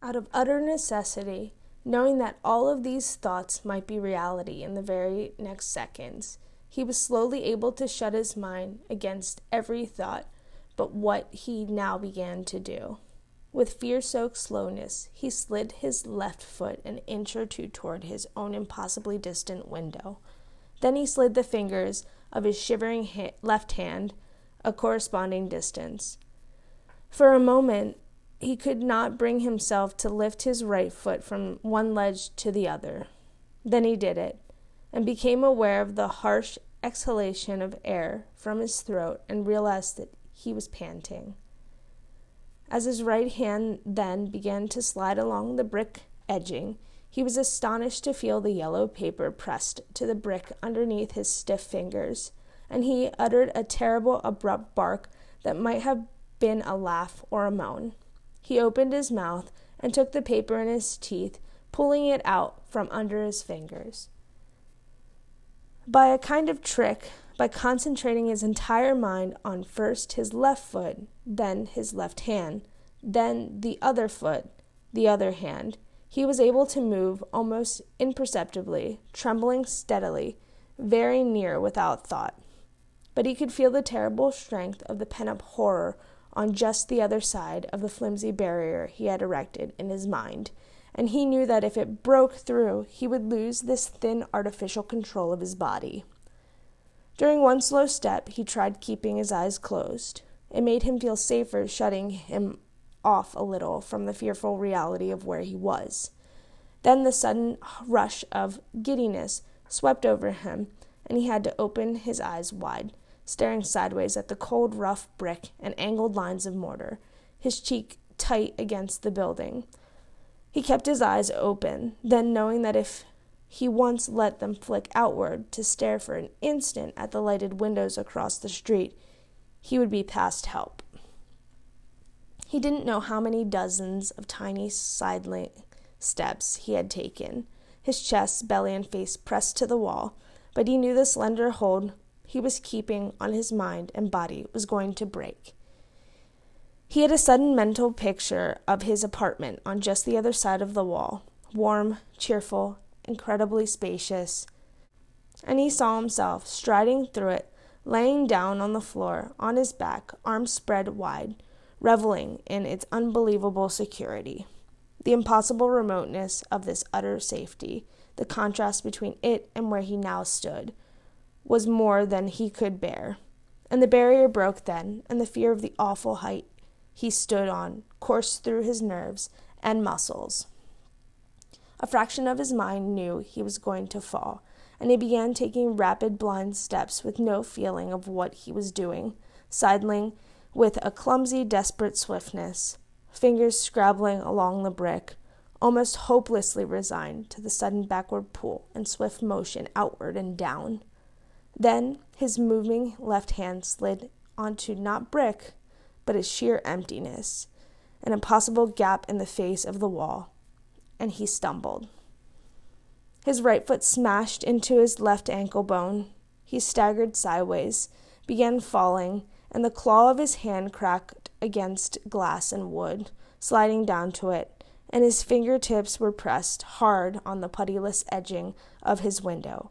Out of utter necessity, knowing that all of these thoughts might be reality in the very next seconds, he was slowly able to shut his mind against every thought but what he now began to do. With fear-soaked slowness, he slid his left foot an inch or two toward his own impossibly distant window. Then he slid the fingers of his shivering left hand a corresponding distance. For a moment, he could not bring himself to lift his right foot from one ledge to the other. Then he did it, and became aware of the harsh exhalation of air from his throat and realized that he was panting. As his right hand then began to slide along the brick edging, he was astonished to feel the yellow paper pressed to the brick underneath his stiff fingers, and he uttered a terrible abrupt bark that might have been a laugh or a moan. He opened his mouth and took the paper in his teeth, pulling it out from under his fingers. By a kind of trick, by concentrating his entire mind on first his left foot, then his left hand, then the other foot, the other hand, he was able to move almost imperceptibly, trembling steadily, very near without thought. But he could feel the terrible strength of the pent-up horror on just the other side of the flimsy barrier he had erected in his mind, and he knew that if it broke through, he would lose this thin artificial control of his body. During one slow step, he tried keeping his eyes closed. It made him feel safer, shutting him off a little from the fearful reality of where he was. Then the sudden rush of giddiness swept over him, and he had to open his eyes wide, staring sideways at the cold, rough brick and angled lines of mortar, his cheek tight against the building. He kept his eyes open, then knowing that if he once let them flick outward to stare for an instant at the lighted windows across the street, he would be past help. He didn't know how many dozens of tiny sidling steps he had taken, his chest, belly, and face pressed to the wall, but he knew the slender hold he was keeping on his mind and body was going to break. He had a sudden mental picture of his apartment on just the other side of the wall, warm, cheerful, incredibly spacious, and he saw himself striding through it, laying down on the floor, on his back, arms spread wide, reveling in its unbelievable security. The impossible remoteness of this utter safety, the contrast between it and where he now stood, was more than he could bear. And the barrier broke then, and the fear of the awful height he stood on coursed through his nerves and muscles. A fraction of his mind knew he was going to fall, and he began taking rapid blind steps with no feeling of what he was doing, sidling with a clumsy, desperate swiftness, fingers scrabbling along the brick, almost hopelessly resigned to the sudden backward pull and swift motion outward and down. Then his moving left hand slid onto not brick, but a sheer emptiness, an impossible gap in the face of the wall, and he stumbled. His right foot smashed into his left ankle bone. He staggered sideways, began falling, and the claw of his hand cracked against glass and wood, sliding down to it, and his fingertips were pressed hard on the puttyless edging of his window.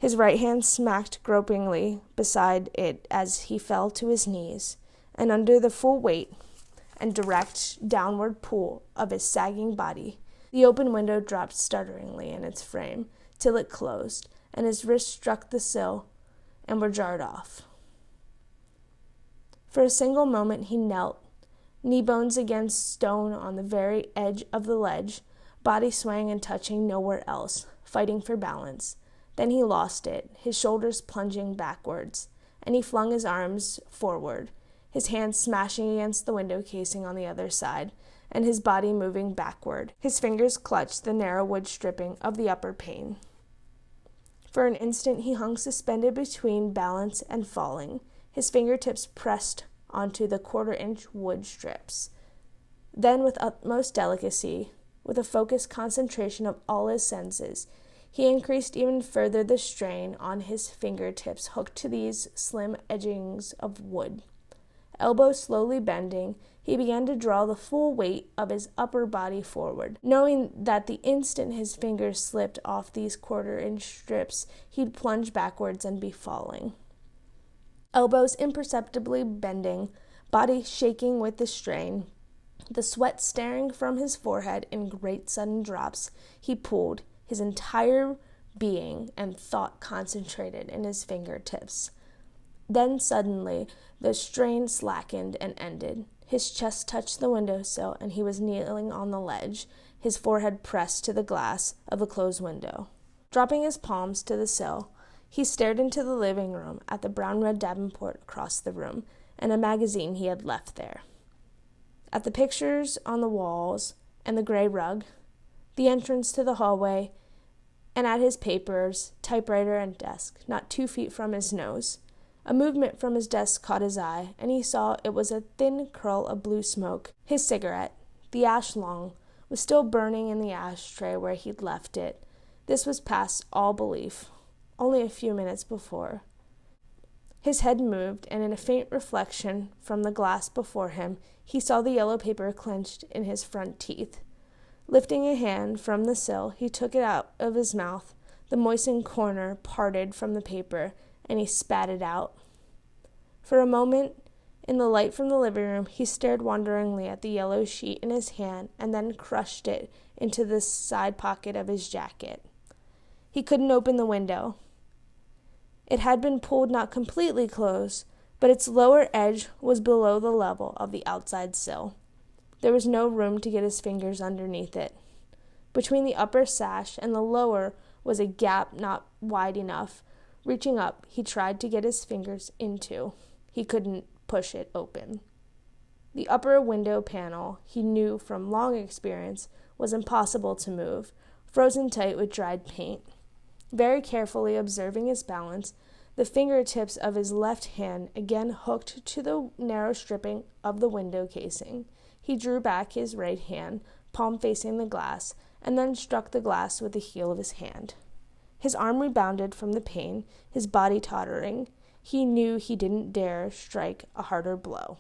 His right hand smacked gropingly beside it as he fell to his knees, and under the full weight and direct downward pull of his sagging body, the open window dropped stutteringly in its frame till it closed, and his wrists struck the sill and were jarred off. For a single moment he knelt, knee bones against stone on the very edge of the ledge, body swaying and touching nowhere else, fighting for balance. Then he lost it, his shoulders plunging backwards, and he flung his arms forward, his hands smashing against the window casing on the other side, and his body moving backward. His fingers clutched the narrow wood stripping of the upper pane. For an instant he hung suspended between balance and falling, his fingertips pressed onto the quarter-inch wood strips. Then, with utmost delicacy, with a focused concentration of all his senses, he increased even further the strain on his fingertips hooked to these slim edgings of wood. Elbows slowly bending, he began to draw the full weight of his upper body forward, knowing that the instant his fingers slipped off these quarter-inch strips, he'd plunge backwards and be falling. Elbows imperceptibly bending, body shaking with the strain, the sweat staring from his forehead in great sudden drops, he pulled, his entire being and thought concentrated in his fingertips. Then suddenly the strain slackened and ended. His chest touched the windowsill, and he was kneeling on the ledge, his forehead pressed to the glass of the closed window. Dropping his palms to the sill, he stared into the living room at the brown-red Davenport across the room and a magazine he had left there, at the pictures on the walls and the gray rug, the entrance to the hallway, and at his papers, typewriter, and desk, not 2 feet from his nose. A movement from his desk caught his eye, and he saw it was a thin curl of blue smoke. His cigarette, the ash long, was still burning in the ashtray where he'd left it. This was past all belief, only a few minutes before. His head moved, and in a faint reflection from the glass before him, he saw the yellow paper clenched in his front teeth. Lifting a hand from the sill, he took it out of his mouth. The moistened corner parted from the paper, and he spat it out. For a moment, in the light from the living room, he stared wonderingly at the yellow sheet in his hand and then crushed it into the side pocket of his jacket. He couldn't open the window. It had been pulled not completely closed, but its lower edge was below the level of the outside sill. There was no room to get his fingers underneath it. Between the upper sash and the lower was a gap not wide enough. Reaching up, he tried to get his fingers into. He couldn't push it open. The upper window panel, he knew from long experience, was impossible to move, frozen tight with dried paint. Very carefully observing his balance, the fingertips of his left hand again hooked to the narrow stripping of the window casing. He drew back his right hand, palm facing the glass, and then struck the glass with the heel of his hand. His arm rebounded from the pain, his body tottering. He knew he didn't dare strike a harder blow.